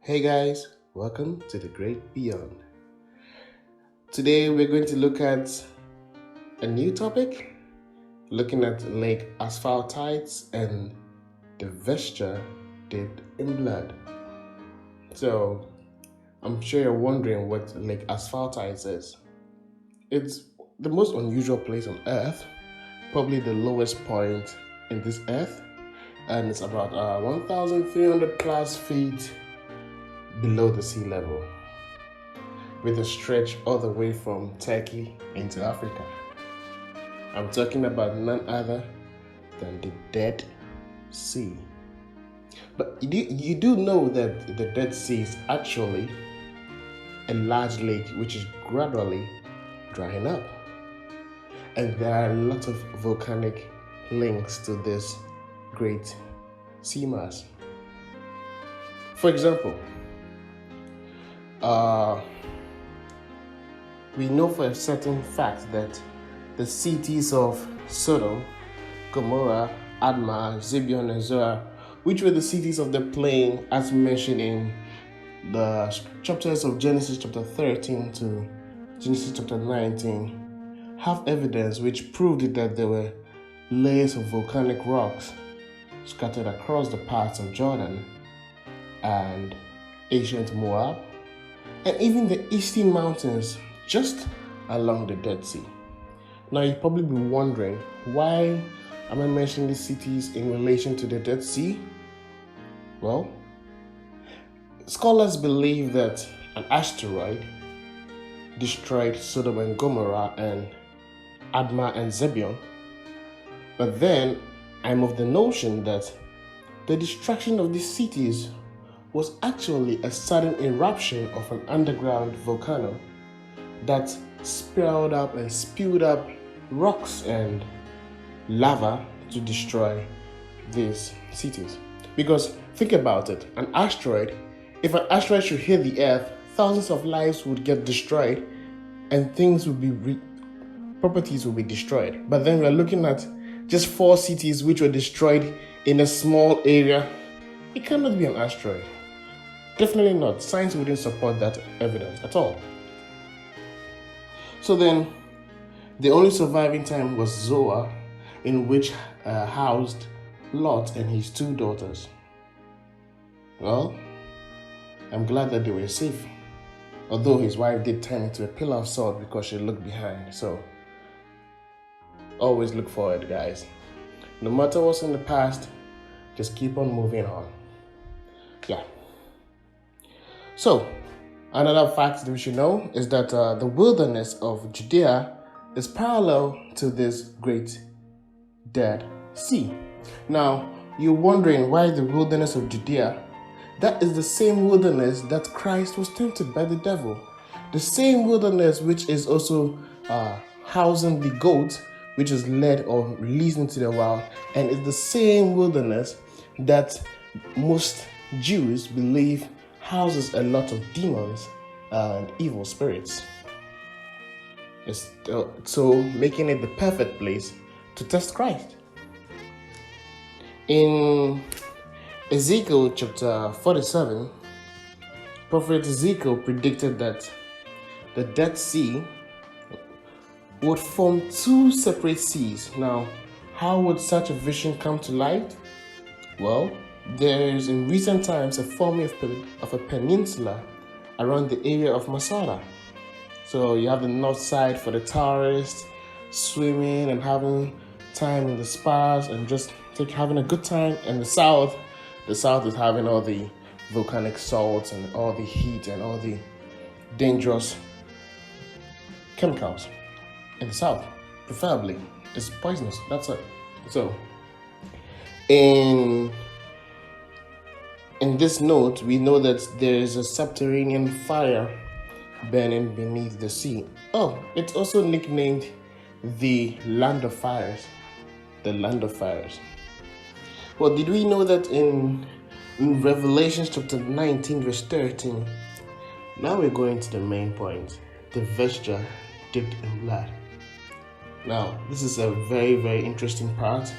Hey guys, welcome to the Great Beyond. Today we're going to look at a new topic, looking at Lake Asphaltites and the vesture dipped in blood. So, I'm sure you're wondering what Lake Asphaltites is. It's the most unusual place on Earth, probably the lowest point in this Earth, and it's about 1,300 plus feet below the sea level, with a stretch all the way from Turkey into Africa. I'm talking about none other than the Dead Sea. But you do know that the Dead Sea is actually a large lake which is gradually drying up. And there are a lot of volcanic links to this great sea mass. For example, we know for a certain fact that the cities of Sodom, Gomorrah, Admah, Zibion, and Zoar, which were the cities of the plain as mentioned in the chapters of Genesis chapter 13 to Genesis chapter 19, have evidence which proved that there were layers of volcanic rocks scattered across the parts of Jordan and ancient Moab, and even the eastern mountains just along the Dead Sea. Now you'll probably be wondering, why am I mentioning these cities in relation to the Dead Sea? Well, scholars believe that an asteroid destroyed Sodom and Gomorrah and Admah and Zebion, but then I'm of the notion that the destruction of these cities was actually a sudden eruption of an underground volcano that spilled up and spewed up rocks and lava to destroy these cities. Because think about it, if an asteroid should hit the earth, thousands of lives would get destroyed and properties would be destroyed. But then we're looking at just 4 cities which were destroyed in a small area. It cannot be an asteroid. Definitely not. Science wouldn't support that evidence at all. So then, the only surviving town was Zoar, in which housed Lot and his 2 daughters. Well, I'm glad that they were safe, although his wife did turn into a pillar of salt because she looked behind. So, always look forward, guys. No matter what's in the past, just keep on moving on. Yeah. So, another fact that we should know is that the wilderness of Judea is parallel to this great Dead Sea. Now, you're wondering why the wilderness of Judea? That is the same wilderness that Christ was tempted by the devil. The same wilderness which is also housing the goat, which is led or released into the wild, and it's the same wilderness that most Jews believe houses a lot of demons and evil spirits. So making it the perfect place to test Christ. In Ezekiel chapter 47, Prophet Ezekiel predicted that the Dead Sea would form 2 separate seas. Now, how would such a vision come to light? Well, there is in recent times a forming of a peninsula around the area of Masada. So you have the north side for the tourists, swimming and having time in the spas and just having a good time. And the south is having all the volcanic salts and all the heat and all the dangerous chemicals. In the south, preferably, it's poisonous. That's it. So, in this note, we know that there is a subterranean fire burning beneath the sea. Oh, it's also nicknamed the Land of Fires. The Land of Fires. Well, did we know that in Revelation chapter 19, verse 13? Now we're going to the main point. The vesture dipped in blood. Now, this is a very, very interesting part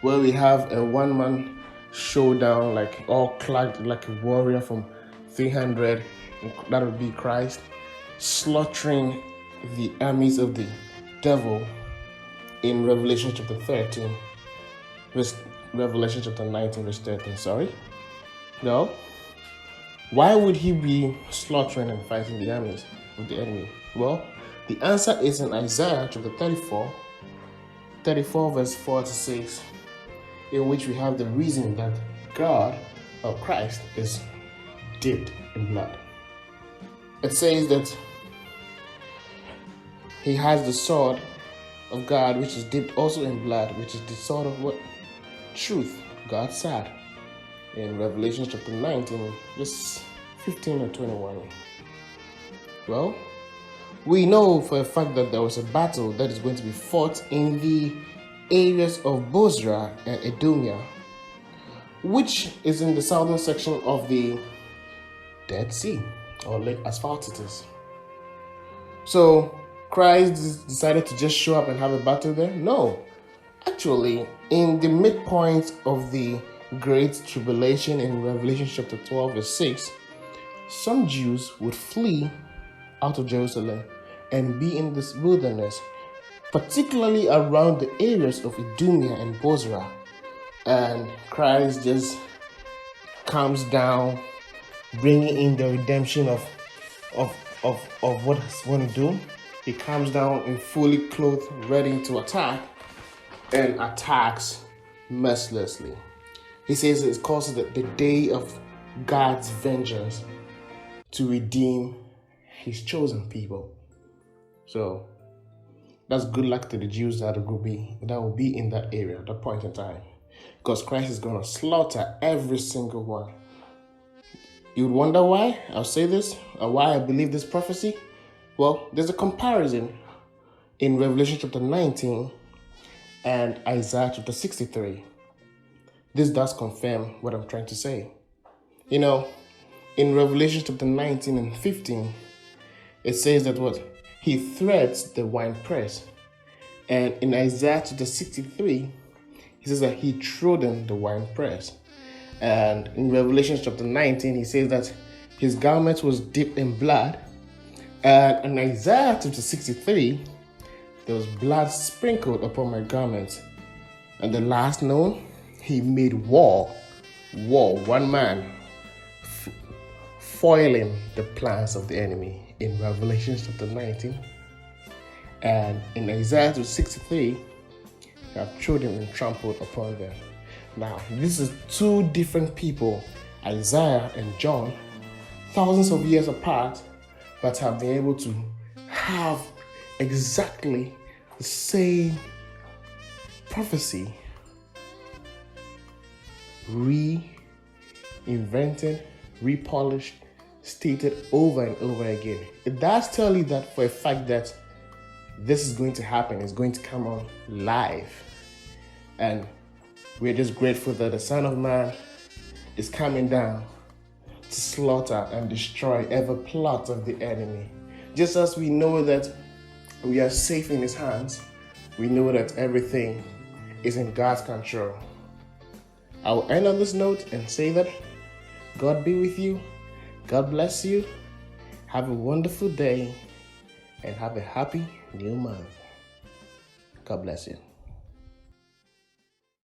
where we have a one-man showdown, like all clad like a warrior from 300, that would be Christ, slaughtering the armies of the devil in Revelation chapter 13, Revelation chapter 19, verse 13, sorry. No. Why would he be slaughtering and fighting the armies of the enemy? Well, the answer is in Isaiah chapter 34 verse 4 to 6, in which we have the reason that God, or Christ, is dipped in blood. It says that he has the sword of God, which is dipped also in blood, which is the sword of what? Truth, God's side. In Revelation chapter 19, verse 15 or 21. Well, we know for a fact that there was a battle that is going to be fought in the areas of Bozrah and Edomia, which is in the southern section of the Dead Sea, or Lake Asphaltites. So, Christ decided to just show up and have a battle there? No. Actually, in the midpoint of the Great Tribulation in Revelation chapter 12 verse 6, some Jews would flee out of Jerusalem and be in this wilderness, particularly around the areas of Idumea and Bozrah. And Christ just comes down, bringing in the redemption of what he's going to do. He comes down in fully clothed, ready to attack, and attacks mercilessly. He says it's called the day of God's vengeance to redeem his chosen people. So that's good luck to the Jews that will be in that area at that point in time, because Christ is going to slaughter every single one. You would wonder why I'll say this, or why I believe this prophecy. Well, there's a comparison in Revelation chapter 19 and Isaiah chapter 63. This does confirm what I'm trying to say. You know, in Revelation chapter 19 and 15, it says that what? He threads the winepress. And in Isaiah chapter 63, he says that he trodden the winepress. And in Revelation chapter 19, he says that his garment was dipped in blood. And in Isaiah chapter 63, there was blood sprinkled upon my garments. And the last known, he made war, one man, foiling the plans of the enemy in Revelation chapter 19. And in Isaiah chapter 63, you have trodden and trampled upon them. Now, this is two different people, Isaiah and John, thousands of years apart, but have been able to have exactly the same prophecy reinvented, repolished, stated over and over again. It does tell you that for a fact that this is going to happen, it's going to come on live. And we're just grateful that the Son of Man is coming down to slaughter and destroy every plot of the enemy. Just as we know that we are safe in his hands, we know that everything is in God's control. I will end on this note and say that God be with you, God bless you, have a wonderful day, and have a happy new month. God bless you.